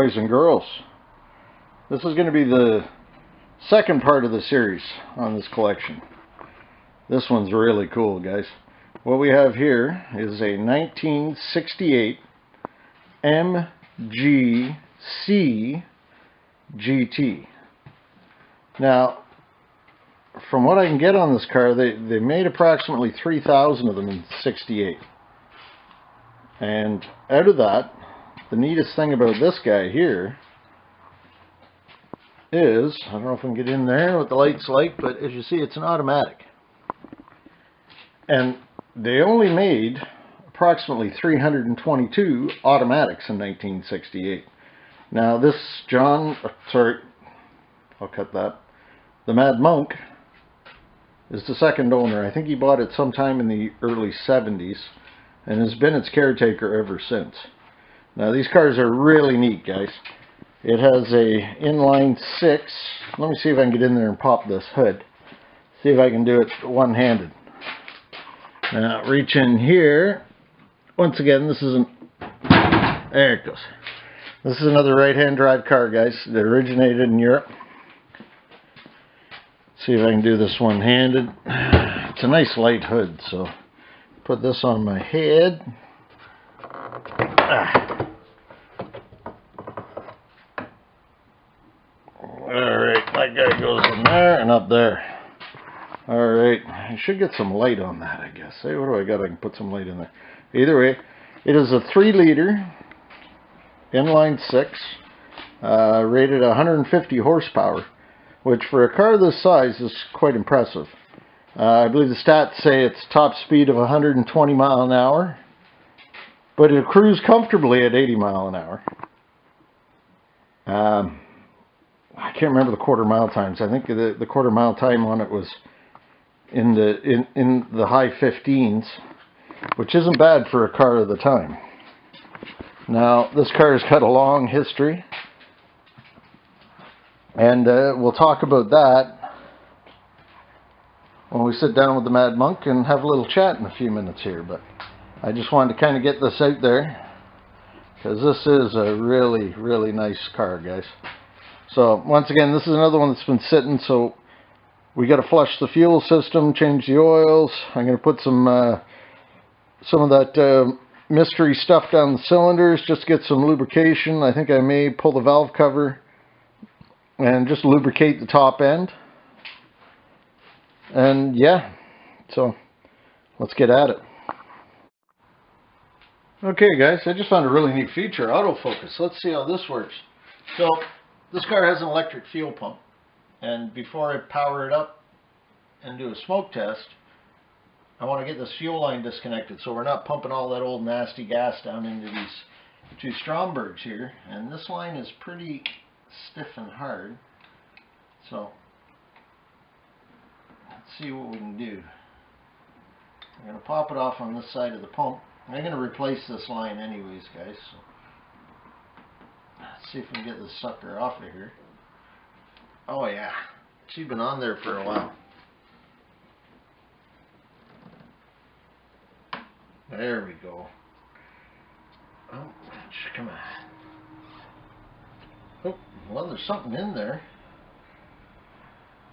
boys and girls. This is going to be the second part of the series on this collection. This one's really cool, guys. What we have here is a 1968 MGC GT. Now, from what I can get on this car, they made approximately 3,000 of them in '68. And out of that, the neatest thing about this guy here is, I don't know if I can get in there what the light's like, but as you see, it's an automatic. And they only made approximately 322 automatics in 1968. Now this I'll cut that. The Mad Monk is the second owner. I think he bought it sometime in the early 70s and has been its caretaker ever since. Now these cars are really neat, guys. It has a inline 6. Let me see if I can get in there and pop this hood. See if I can do it one-handed. Now reach in here. Once again, this isn't... There it goes. This is another right-hand drive car, guys. That originated in Europe. See if I can do this one-handed. It's a nice light hood, so put this on my head. Alright, that guy goes in there and up there. Alright, I should get some light on that, I guess. Hey, what do I got? I can put some light in there. Either way, it is a 3-liter inline 6, rated 150 horsepower, which for a car this size is quite impressive. I believe the stats say it's top speed of 120 mile an hour, but it'll cruise comfortably at 80 mile an hour. I can't remember the quarter mile times. I think the quarter mile time on it was in the high 15s, which isn't bad for a car of the time. Now this car has got a long history, and we'll talk about that when we sit down with the Mad Monk and have a little chat in a few minutes here. But I just wanted to kind of get this out there because this is a really, really nice car, guys. So once again, this is another one that's been sitting, so we got to flush the fuel system, change the oils. I'm going to put some of that mystery stuff down the cylinders just to get some lubrication. I think I may pull the valve cover and just lubricate the top end. And yeah, so let's get at it. Okay guys, I just found a really neat feature, autofocus. Let's see how this works. So this car has an electric fuel pump, and before I power it up and do a smoke test, I want to get this fuel line disconnected so we're not pumping all that old nasty gas down into these two Strombergs here. And this line is pretty stiff and hard, so let's see what we can do. I'm going to pop it off on this side of the pump. I'm going to replace this line anyways, guys. So let's see if we can get this sucker off of here. Oh yeah, she's been on there for a while. There we go. Oh, come on. Oh, well, there's something in there.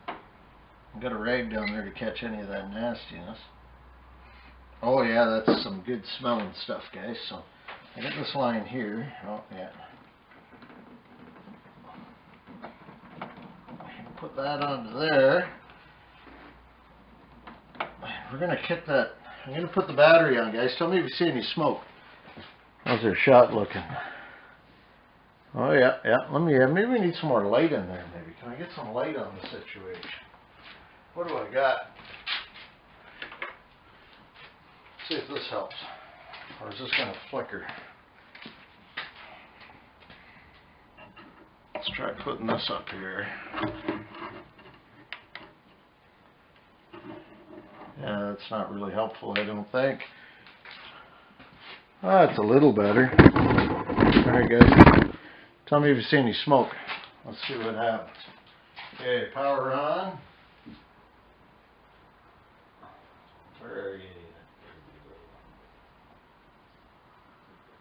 I've got a rag down there to catch any of that nastiness. Oh yeah, that's some good smelling stuff, guys. So I got this line here. Oh yeah. Put that onto there. We're gonna kick that. I'm gonna put the battery on, guys. Tell me if you see any smoke. How's their shot looking? Oh yeah, yeah. Maybe we need some more light in there. Maybe can I get some light on the situation? What do I got? See if this helps, or is this gonna flicker? Let's try putting this up here. Yeah, that's not really helpful, I don't think. Ah, it's a little better. Alright guys, tell me if you see any smoke. Let's see what happens. Okay, power on. Where are you?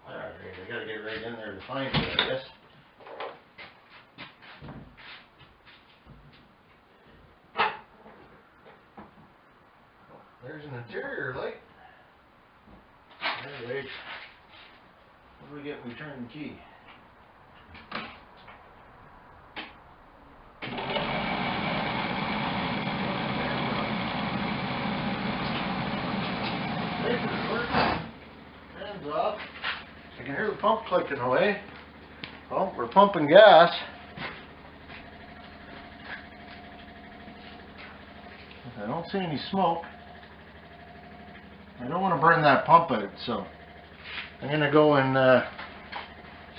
Alright, I gotta get right in there to find it, I guess. There's an interior light. Alright. What do we get when we turn the key? Hands off. I can hear the pump clicking away. Oh, we're pumping gas. I don't see any smoke. I don't want to burn that pump out, so I'm going to go and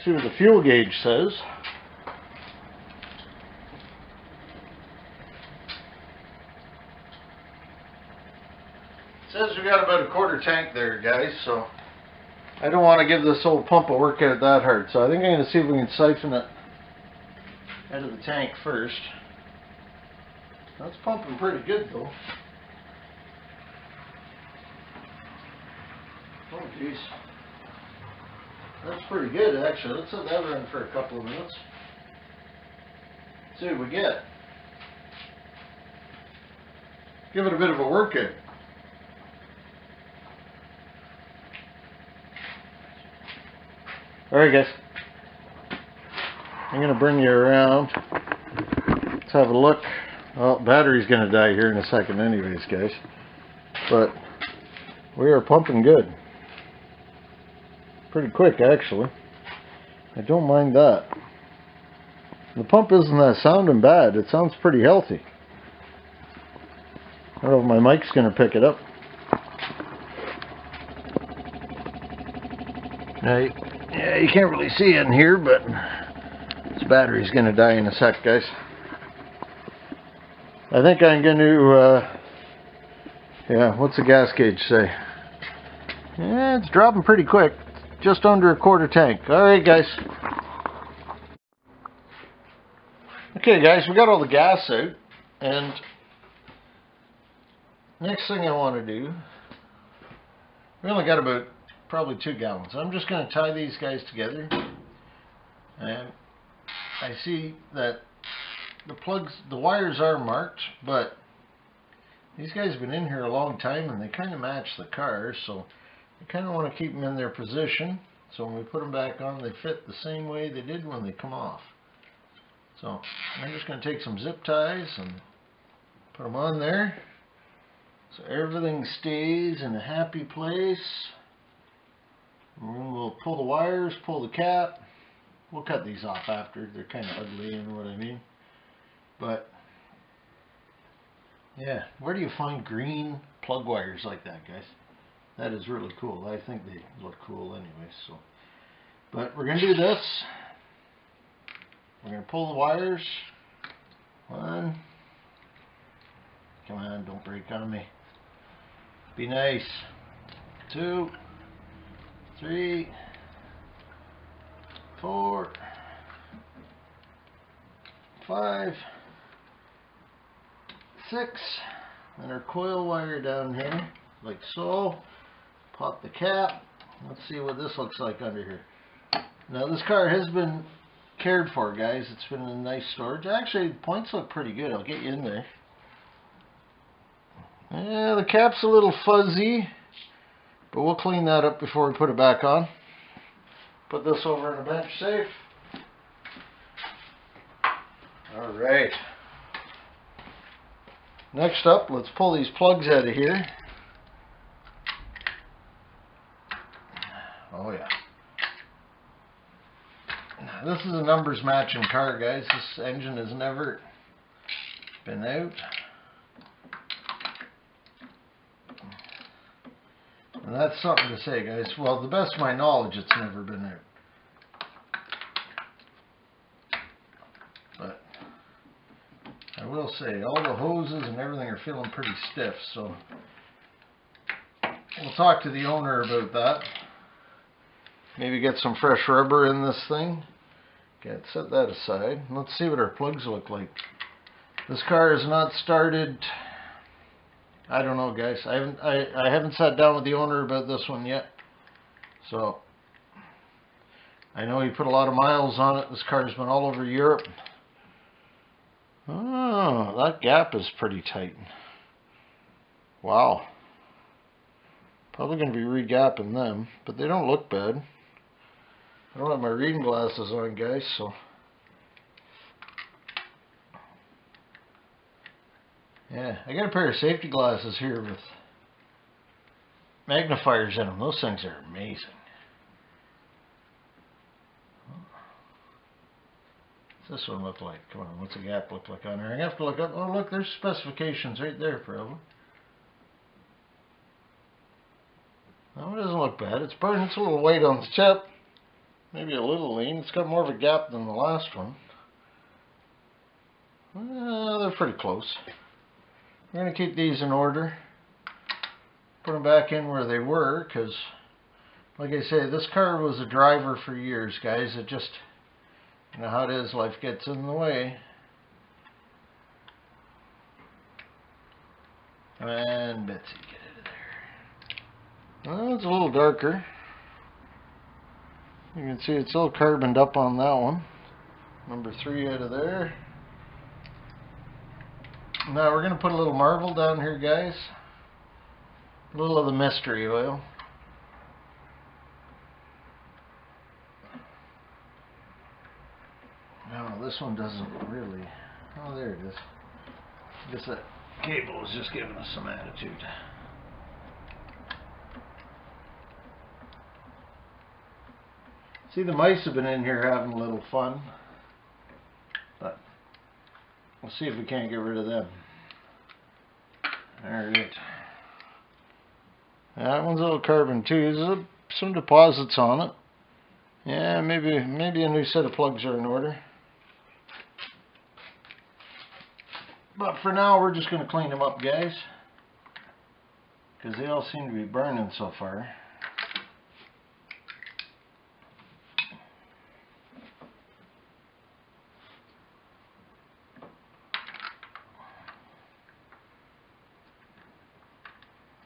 see what the fuel gauge says. It says we got about a quarter tank there, guys, so I don't want to give this old pump a workout that hard, so I think I'm going to see if we can siphon it out of the tank first. That's pumping pretty good though. Oh geez. That's pretty good actually. Let's let that run for a couple of minutes. See what we get. Give it a bit of a workout. Alright guys. I'm going to bring you around. Let's have a look. Well, battery's going to die here in a second anyways, guys. But we are pumping good. Pretty quick, actually. I don't mind that. The pump isn't sounding bad. It sounds pretty healthy. I don't know if my mic's going to pick it up. Now, yeah, you can't really see it in here, but this battery's going to die in a sec, guys. I think I'm going to, yeah, what's the gas gauge say? Yeah, it's dropping pretty quick. Just under a quarter tank. Alright, guys. Okay, guys, we got all the gas out. And next thing I want to do, we only got about probably 2 gallons. I'm just going to tie these guys together. And I see that the wires are marked, but these guys have been in here a long time and they kind of match the car, so I kind of want to keep them in their position so when we put them back on they fit the same way they did when they come off. So I'm just going to take some zip ties and put them on there so everything stays in a happy place. And we'll pull the wires, pull the cap. We'll cut these off after. They're kind of ugly, you know what I mean? But yeah, where do you find green plug wires like that, guys? That is really cool. I think they look cool anyway. So, but we're gonna do this. We're gonna pull the wires. 1. Come on, don't break on me. Be nice. 2, 3, 4, 5, 6, and our coil wire down here, like so. Pop the cap. Let's see what this looks like under here. Now this car has been cared for, guys. It's been in nice storage. Actually, the points look pretty good. I'll get you in there. Yeah, the cap's a little fuzzy, but we'll clean that up before we put it back on. Put this over in a bench safe. Alright. Next up, let's pull these plugs out of here. Oh yeah. Now, this is a numbers matching car, guys. This engine has never been out. And that's something to say, guys. Well, to the best of my knowledge, it's never been out. But I will say, all the hoses and everything are feeling pretty stiff, so we'll talk to the owner about that. Maybe get some fresh rubber in this thing. Okay, set that aside. Let's see what our plugs look like. This car is not started. I don't know, guys. I haven't sat down with the owner about this one yet. So I know he put a lot of miles on it. This car's been all over Europe. Oh, that gap is pretty tight. Wow. Probably going to be re-gapping them, but they don't look bad. I don't have my reading glasses on, guys, so. Yeah, I got a pair of safety glasses here with magnifiers in them. Those things are amazing. What's this one look like? Come on, what's the gap look like on there? I have to look up. Oh, look, there's specifications right there, probably. No, it doesn't look bad. It's burning. It's a little weight on the tip. Maybe a little lean. It's got more of a gap than the last one. They're pretty close. We're going to keep these in order. Put them back in where they were, because, like I say, this car was a driver for years, guys. It just, you know how it is, life gets in the way. And Betsy, get out of there. Well, it's a little darker. You can see it's still carboned up on that one. Number 3 out of there. Now we're going to put a little marble down here, guys. A little of the mystery oil. No, this one doesn't really. Oh, there it is. I guess that cable was just giving us some attitude. See, the mice have been in here having a little fun. But we'll see if we can't get rid of them. Alright. That one's a little carbon too. There's some deposits on it. Yeah, maybe a new set of plugs are in order. But for now, we're just going to clean them up, guys. Because they all seem to be burning so far.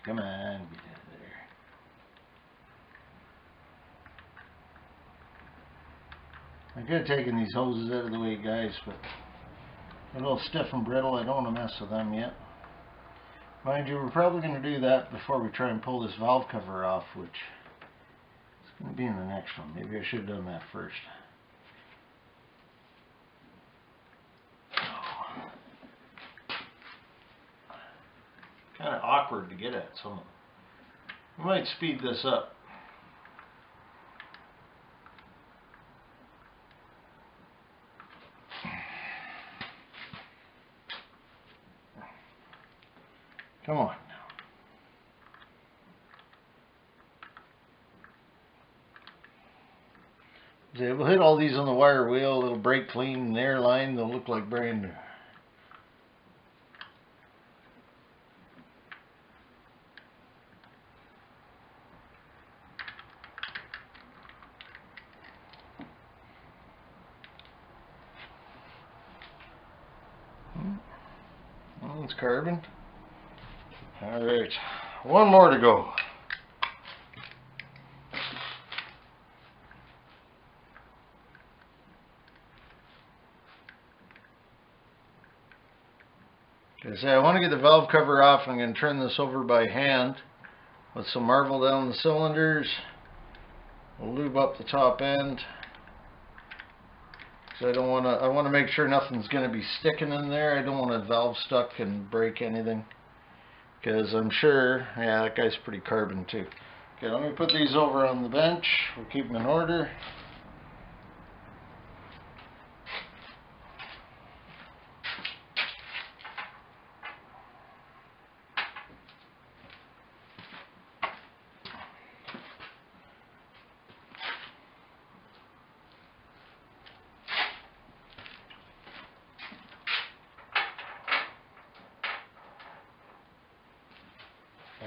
Come on, get out of there. I could have taken these hoses out of the way, guys, but they're a little stiff and brittle. I don't want to mess with them yet. Mind you, we're probably going to do that before we try and pull this valve cover off, which is going to be in the next one. Maybe I should have done that first. Kind of awkward to get at, so we might speed this up. Come on now. See, we'll hit all these on the wire wheel. It'll break clean in the air line. They'll look like brand new. Well, it's carbon. Alright, one more to go. Okay, so I want to get the valve cover off. I'm going to turn this over by hand with some marble down the cylinders. We'll lube up the top end. So I want to make sure nothing's going to be sticking in there. I don't want a valve stuck and break anything. Because I'm sure, yeah, that guy's pretty carbon too. Okay, let me put these over on the bench. We'll keep them in order.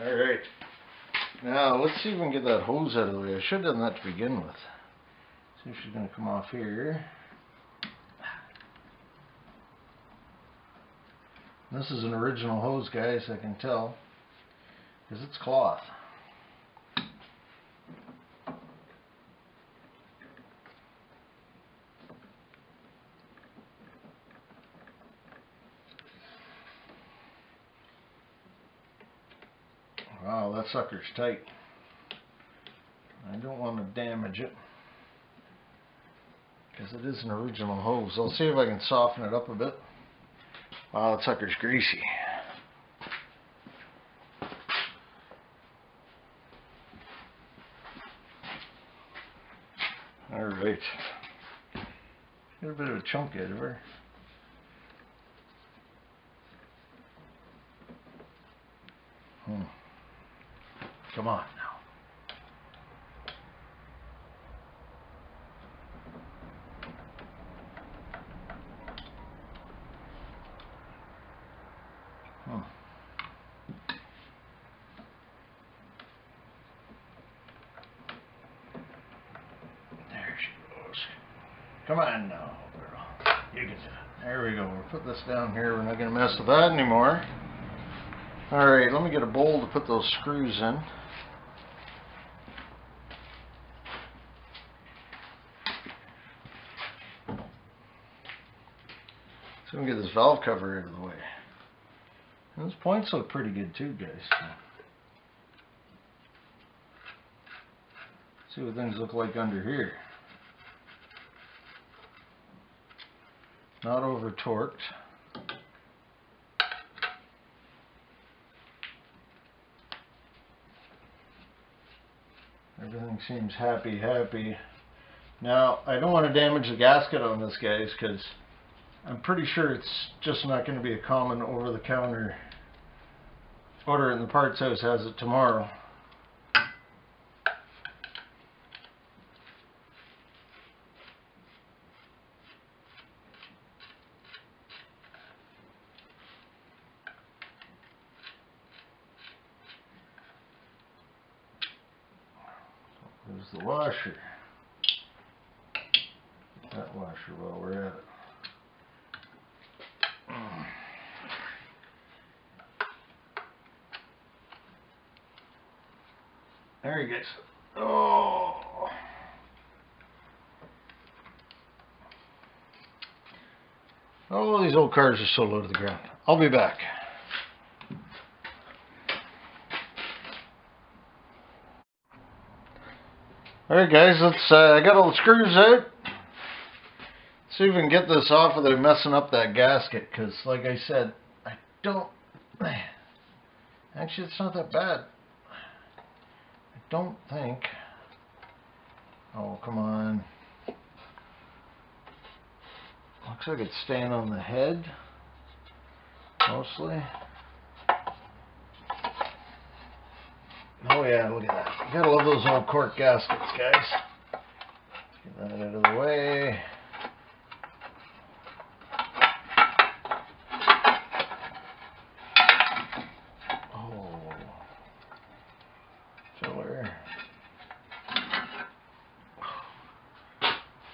Alright, now let's see if we can get that hose out of the way. I should have done that to begin with. See if she's going to come off here. This is an original hose, guys, I can tell, because it's cloth. Wow, that sucker's tight. I don't want to damage it because it is an original hose. I'll see if I can soften it up a bit. Wow, that sucker's greasy. Alright. Got a bit of a chunk out of her. Come on now. There she goes. Come on now, girl. You can do it. There we go. We'll put this down here. We're not going to mess with that anymore. Alright, let me get a bowl to put those screws in. So we can get this valve cover out of the way. And those points look pretty good too, guys. See what things look like under here. Not over torqued. Everything seems happy. Now, I don't want to damage the gasket on this, guys, because I'm pretty sure it's just not going to be a common over-the-counter. Order it in the parts house has it tomorrow. There's the washer. That washer while we're at it. There he goes. Oh. Oh, these old cars are so low to the ground. I'll be back. Alright guys, let's I got all the screws out. See if we can get this off without messing up that gasket, because like I said, I don't, actually it's not that bad. I don't think, oh come on, looks like it's staying on the head mostly. Oh yeah, look at that. You gotta love those old cork gaskets, guys. Get that out of the way. Oh, filler.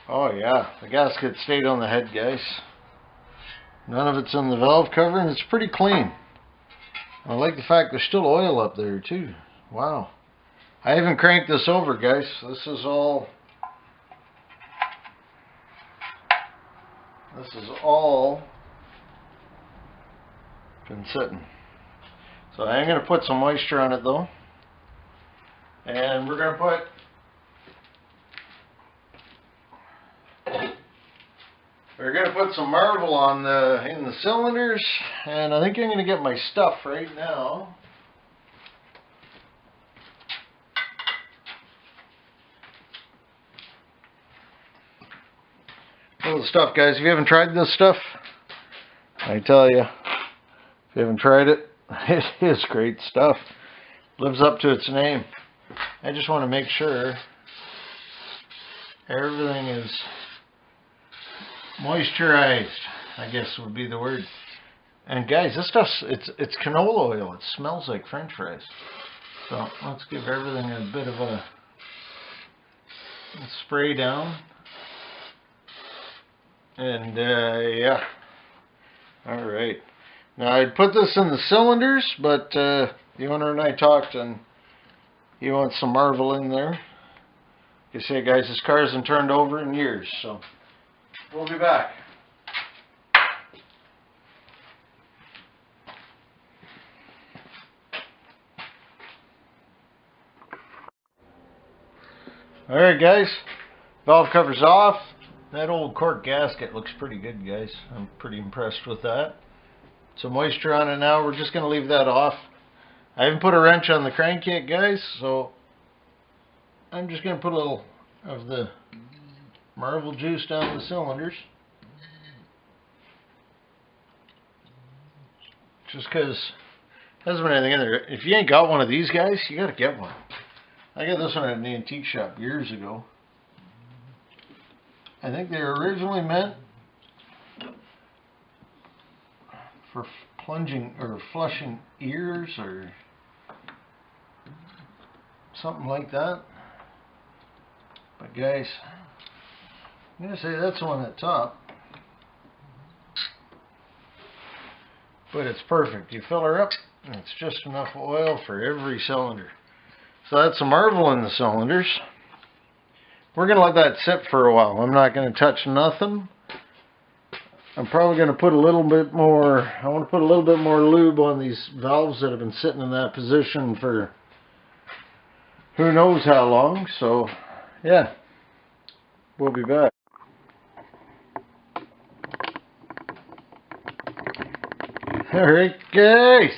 Oh yeah, the gasket stayed on the head, guys. None of it's in the valve cover, and it's pretty clean. I like the fact there's still oil up there too. Wow. I haven't cranked this over, guys. This is all been sitting. So I'm going to put some moisture on it though. And we're going to put some Marvel on in the cylinders, and I think I'm going to get my stuff right now. All the stuff, guys. If you haven't tried this stuff, I tell you, if you haven't tried it, it is great stuff. Lives up to its name. I just want to make sure everything is moisturized, I guess would be the word. And guys, this stuff's it's canola oil. It smells like French fries. So let's give everything a bit of a spray down. And yeah, all right. Now I'd put this in the cylinders, but the owner and I talked, and he wants some Marvel in there. Like I say, guys, this car hasn't turned over in years, so we'll be back. Alright guys, valve cover's off. That old cork gasket looks pretty good, guys. I'm pretty impressed with that. Some moisture on it now. We're just going to leave that off. I haven't put a wrench on the crank yet, guys, so I'm just going to put a little of the Marvel juice down the cylinders. Just because there hasn't been anything in there. If you ain't got one of these guys, you got to get one. I got this one at an antique shop years ago. I think they were originally meant for plunging or flushing ears or something like that. But guys, I'm going to say that's the one at the top. But it's perfect. You fill her up and it's just enough oil for every cylinder. So that's a Marvel in the cylinders. We're going to let that sit for a while. I'm not going to touch nothing. I'm probably going to put a little bit more, I want to put a little bit more lube on these valves that have been sitting in that position for who knows how long. So yeah, we'll be back. Alright guys.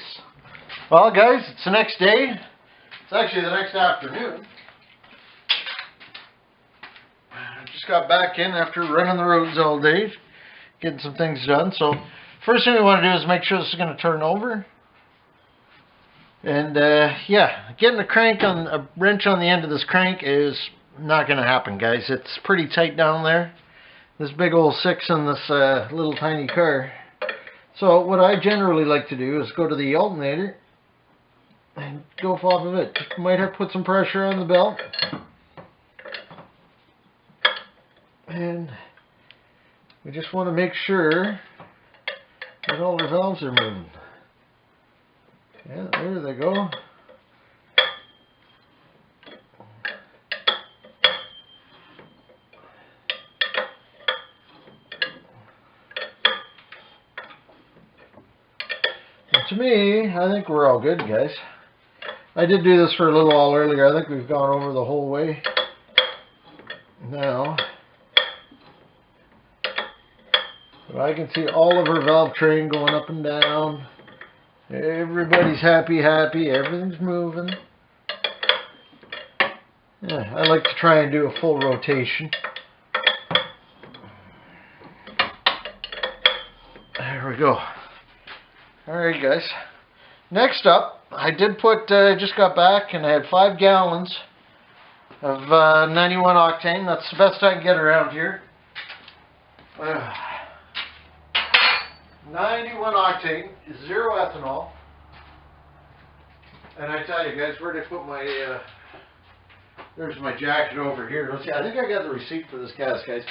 Well guys, it's the next day. It's actually the next afternoon. I just got back in after running the roads all day, getting some things done. So first thing we want to do is make sure this is going to turn over. And yeah, getting a wrench on the end of this crank is not going to happen, guys. It's pretty tight down there. This big old 6 in this little tiny car. So what I generally like to do is go to the alternator and go off of it. You might have to put some pressure on the belt. And we just want to make sure that all the valves are moving. Yeah, there they go. And to me, I think we're all good, guys. I did do this for a little while earlier. I think we've gone over the whole way now. But I can see all of our valve train going up and down. Everybody's happy. Everything's moving. Yeah, I like to try and do a full rotation. There we go. Alright guys. Next up, I did put, just got back and I had 5 gallons of 91 octane. That's the best I can get around here. 91 octane, 0 ethanol. And I tell you guys, where did I put my, there's my jacket over here. Let's see, I think I got the receipt for this gas, guys.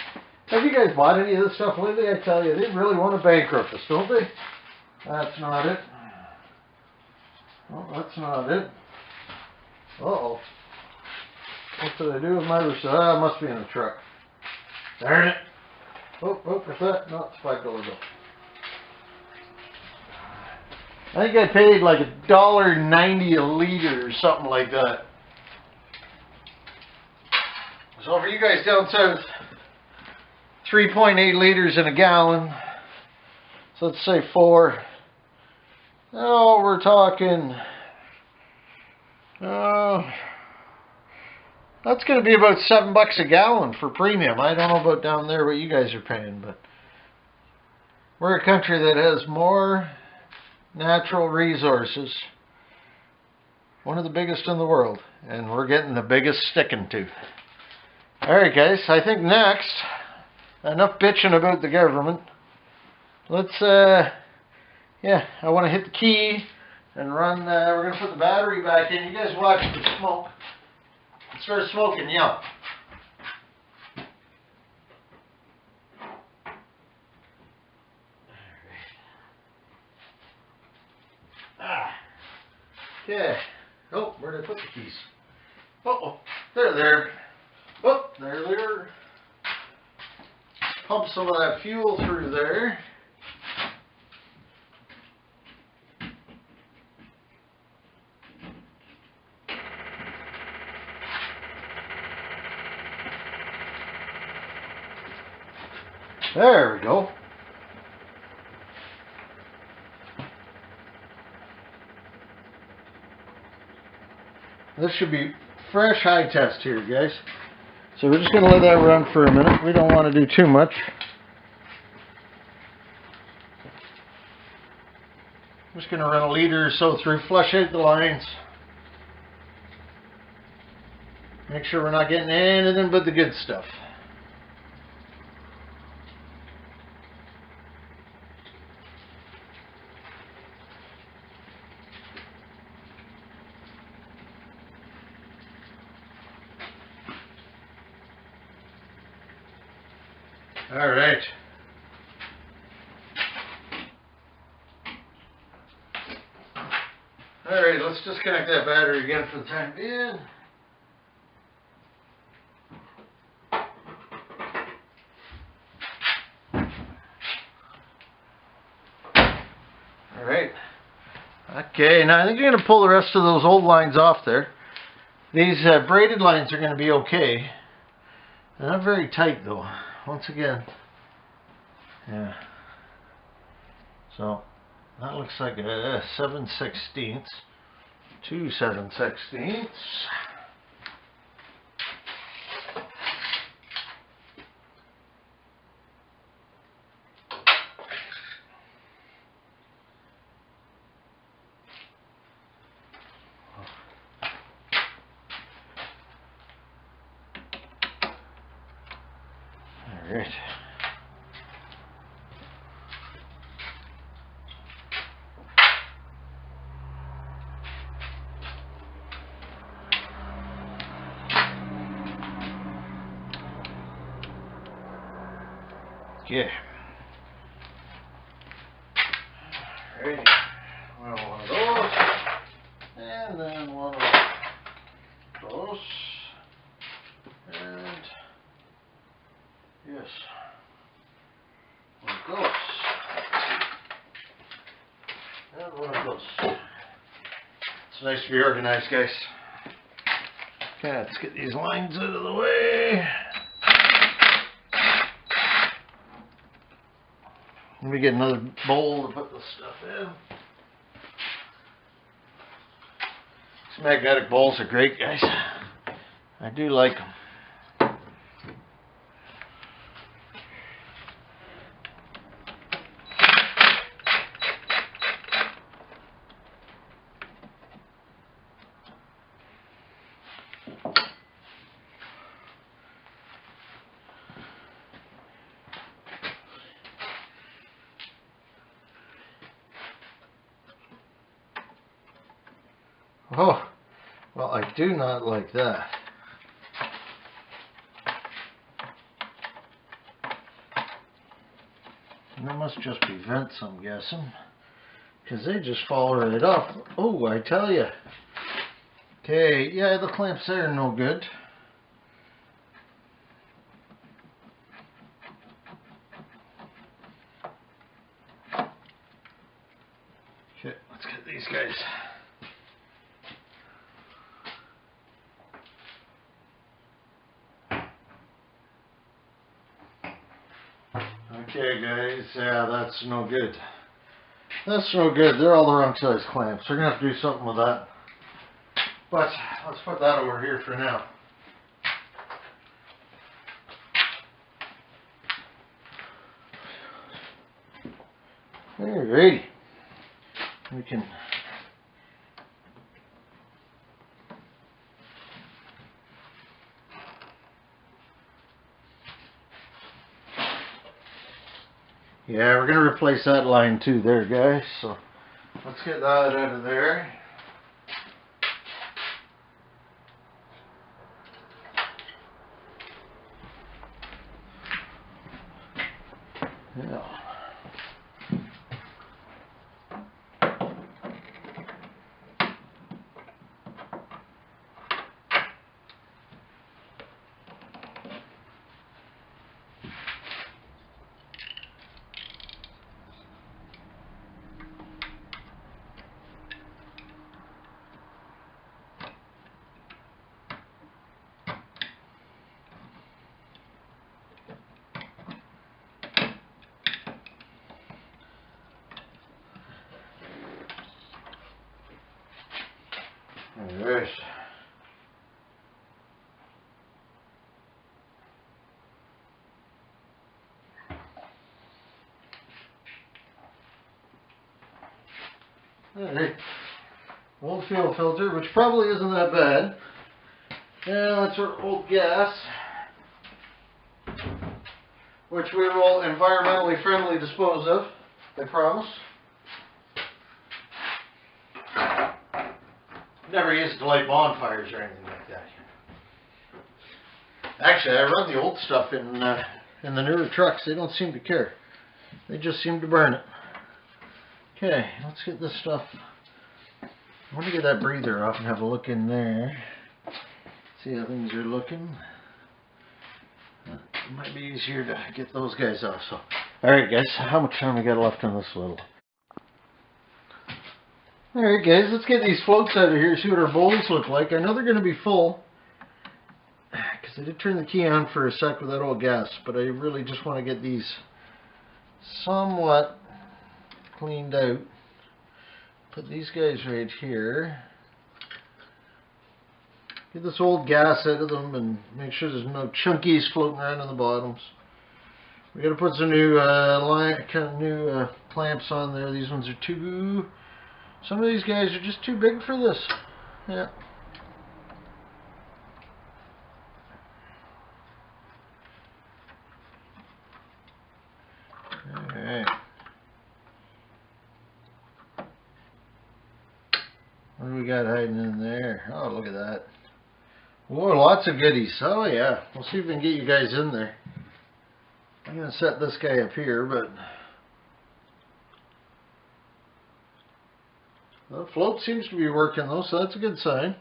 Have you guys bought any of this stuff lately? I tell you, they really want to bankrupt us, don't they? That's not it. Oh, that's not it. Uh-oh. What did I do with my receipt? Ah, it must be in the truck. Darn it. Oh, what's that? No, it's $5 bill. I think I paid like $1.90 a liter or something like that. So for you guys down south, 3.8 liters in a gallon. So let's say 4. Oh, we're talking. That's going to be about $7 a gallon for premium. I don't know about down there what you guys are paying, but we're a country that has more natural resources. One of the biggest in the world, and we're getting the biggest sticking tooth. Alright guys, I think next, enough bitching about the government. Let's, yeah, I want to hit the key and run, we're going to put the battery back in. You guys watch the smoke. It starts smoking, yeah. Okay. Oh, where did I put the keys? Uh-oh. They're there. Oh, there they are. Pump some of that fuel through there. There we go. This should be fresh high test here, guys. So we're just going to let that run for a minute. We don't want to do too much. I'm just going to run a liter or so through, flush out the lines. Make sure we're not getting anything but the good stuff. All right. All right, let's disconnect that battery again for the time being. All right. Okay, now I think you're going to pull the rest of those old lines off there. These braided lines are going to be okay. They're not very tight though. Once again, yeah. So that looks like a 7/16, 2 7/16. All right. Okay. Ready. Well, one of those, and then one of those, and yes, one of those, and one of those. It's nice to be organized, guys. Okay, let's get these lines out of the way. Let me get another bowl to put this stuff in. These magnetic bowls are great, guys. I do like them. Oh, well, I do not like that. And that must just be vents, I'm guessing. Because they just fall right off. Oh, I tell you. Okay, yeah, the clamps there are no good. Okay, let's get these guys. Okay guys, yeah, that's no good. That's no good. They're all the wrong size clamps. We're going to have to do something with that. But let's put that over here for now. Alrighty. We can... Yeah, we're going to replace that line too there, guys. So let's get that out of there. Yeah. Alright. Alright. Old fuel filter, which probably isn't that bad. Yeah, that's our old gas, which we will environmentally friendly dispose of, I promise. Never used to light bonfires or anything like that. Actually, I run the old stuff in the newer trucks. They don't seem to care. They just seem to burn it. Okay, let's get this stuff. I want to get that breather off and have a look in there. See how things are looking. It might be easier to get those guys off. So, alright guys, how much time we got left on this little? Alright guys, let's get these floats out of here, see what our bowls look like. I know they're going to be full, because I did turn the key on for a sec with that old gas, but I really just want to get these somewhat cleaned out. Put these guys right here. Get this old gas out of them and make sure there's no chunkies floating around in the bottoms. We got to put some new clamps on there. These ones are too. Some of these guys are just too big for this. Yeah. Alright. What do we got hiding in there? Oh, look at that. Whoa, lots of goodies. Oh yeah. We'll see if we can get you guys in there. I'm going to set this guy up here, but the float seems to be working though, so that's a good sign.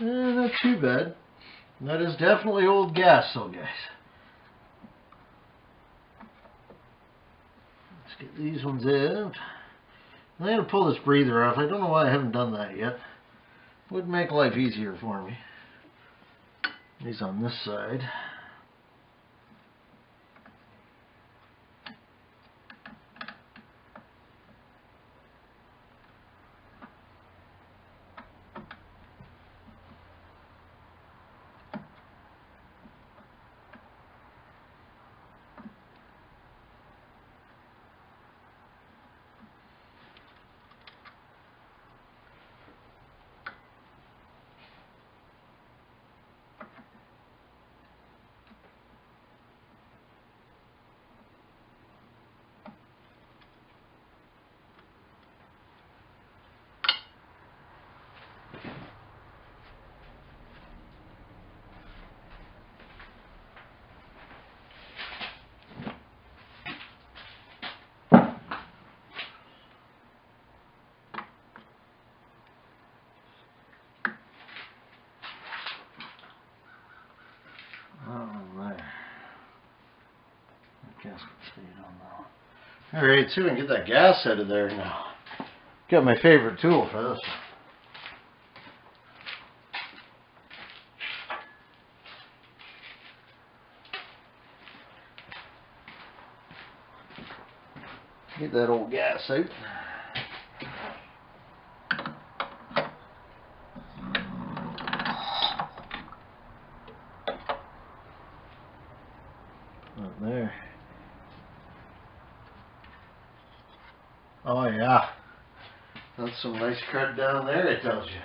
Not too bad. And that is definitely old gas though, guys. Let's get these ones out. I'm going to pull this breather off. I don't know why I haven't done that yet. Would make life easier for me. These on this side. Alright, see if we can get that gas out of there now. Got my favorite tool for this. Get that old gas out. Right there. Oh yeah, that's some nice crud down there, it tells you.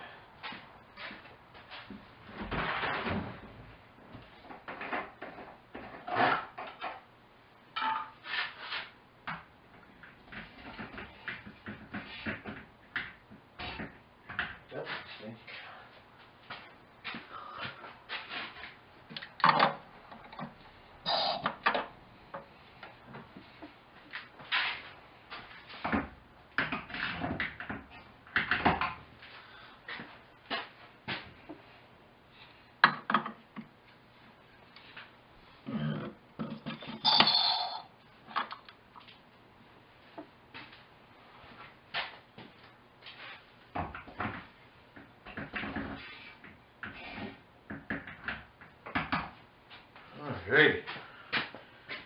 Alrighty,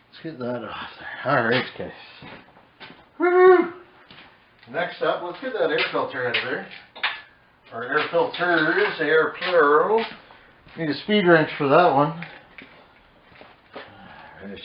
let's get that off there. Alright, guys. Woo! Next up, let's get that air filter out of there. Or air filters, air plural. Need a speed wrench for that one. Alright.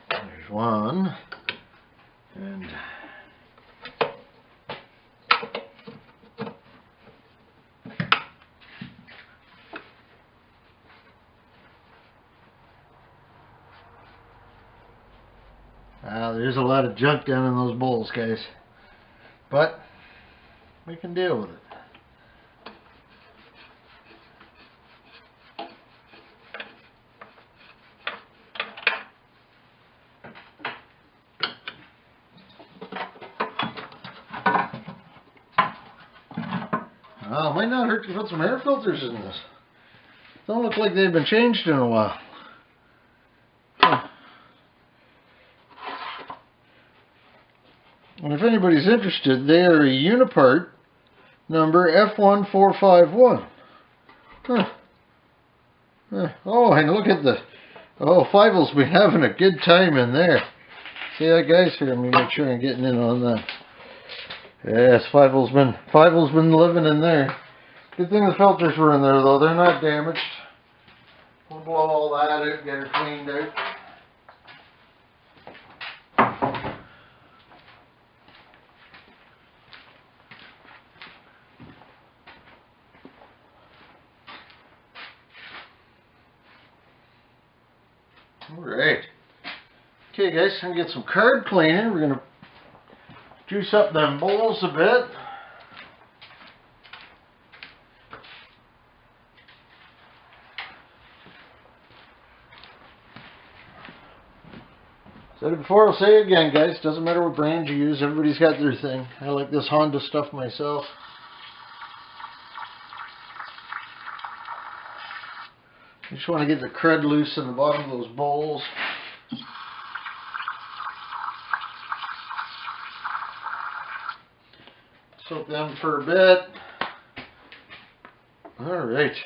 There's one. And there's a lot of junk down in those bowls, guys. But we can deal with it. Well, it might not hurt to put some air filters in this. Don't look like they've been changed in a while. And if anybody's interested, they are a Unipart number F1451. Oh, and look at the... Oh, Fievel's been having a good time in there. See that, guys? Here, let me make sure I'm getting in on that. Yes, Fievel's been living in there. Good thing the filters were in there, though. They're not damaged. We'll blow all that out, get her cleaned out. Alright. Okay, guys, I'm going to get some card cleaner. We're going to juice up them bowls a bit. Said it before, I'll say it again, guys. Doesn't matter what brand you use, everybody's got their thing. I like this Honda stuff myself. You just want to get the crud loose in the bottom of those bowls. Soak them for a bit. Alright.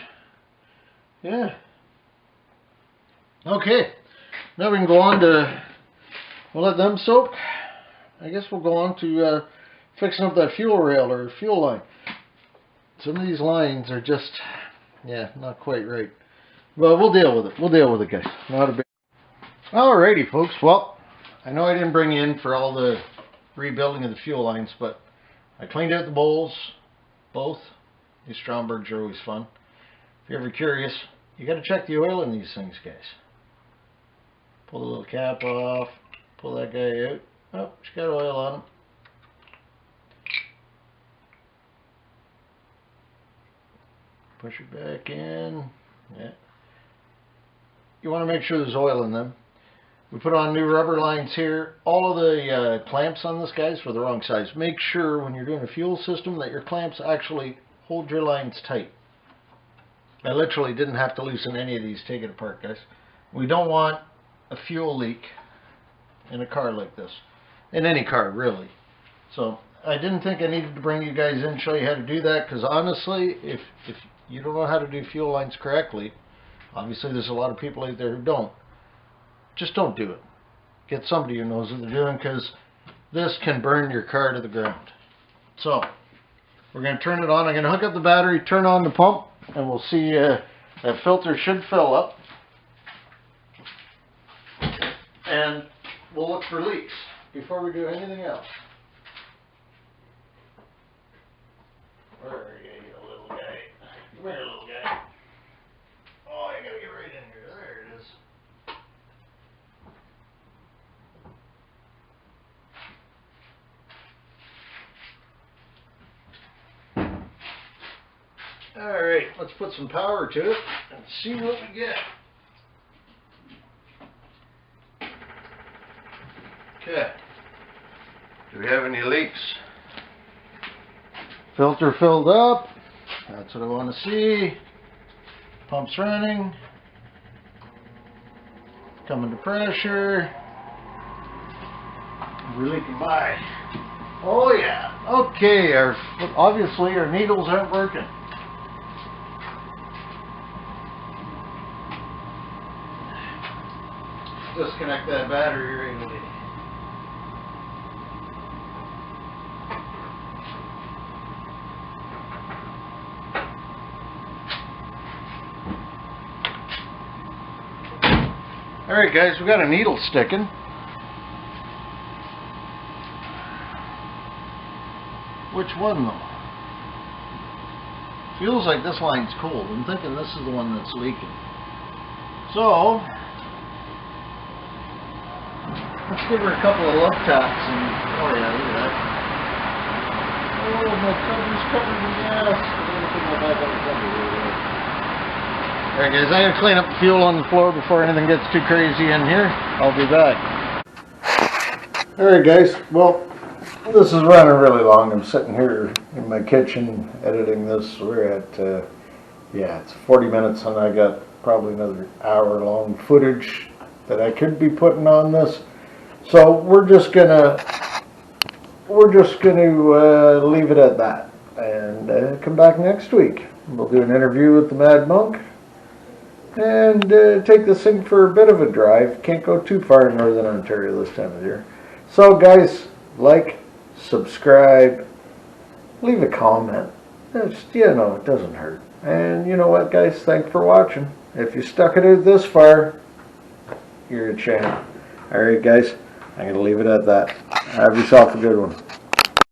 Yeah. Okay. Now we can go on to... We'll let them soak. I guess we'll go on to fixing up that fuel rail or fuel line. Some of these lines are just, yeah, not quite right. Well, we'll deal with it. We'll deal with it, guys. Not a big... Alrighty, folks. Well, I know I didn't bring you in for all the rebuilding of the fuel lines, but I cleaned out the bowls, both. These Strombergs are always fun. If you're ever curious, you got to check the oil in these things, guys. Pull the little cap off. Pull that guy out. Oh, it's got oil on him. Push it back in. Yeah. You want to make sure there's oil in them. We put on new rubber lines here. All of the clamps on this, guys, were the wrong size. Make sure when you're doing a fuel system that your clamps actually hold your lines tight. I literally didn't have to loosen any of these. Take it apart, guys. We don't want a fuel leak in a car like this. In any car, really. So I didn't think I needed to bring you guys in and show you how to do that, because honestly, if you don't know how to do fuel lines correctly, obviously there's a lot of people out there who don't. Just don't do it. Get somebody who knows what they're doing, because this can burn your car to the ground. So we're going to turn it on. I'm going to hook up the battery, turn on the pump, and we'll see that filter should fill up. And we'll look for leaks before we do anything else. Where are you, you little guy? Come here, little guy. Oh, I gotta get right in here. There it is. Alright, let's put some power to it and see what we get. Okay. Do we have any leaks? Filter filled up. That's what I want to see. Pump's running. Coming to pressure. We're leaking by. Oh yeah. Okay, obviously our needles aren't working. Disconnect that battery right away. Alright guys, we got a needle sticking. Which one though? Feels like this line's cold. I'm thinking this is the one that's leaking. So, let's give her a couple of love taps and, oh yeah, look at that. Oh, my cover's covered in gas. I'm going to put my back on the cover. Alright guys, I'm going to clean up the fuel on the floor before anything gets too crazy in here. I'll be back. Alright guys, well, this is running really long. I'm sitting here in my kitchen editing this. We're at, yeah, it's 40 minutes and I got probably another hour long footage that I could be putting on this. So we're just gonna leave it at that and come back next week. We'll do an interview with the Mad Monk and take this thing for a bit of a drive. Can't go too far in Northern Ontario this time of year. So guys, like, subscribe, leave a comment. Just, you know, it doesn't hurt. And you know what guys, thanks for watching. If you stuck it out this far, you're a champ. Alright guys, I'm going to leave it at that. Have yourself a good one.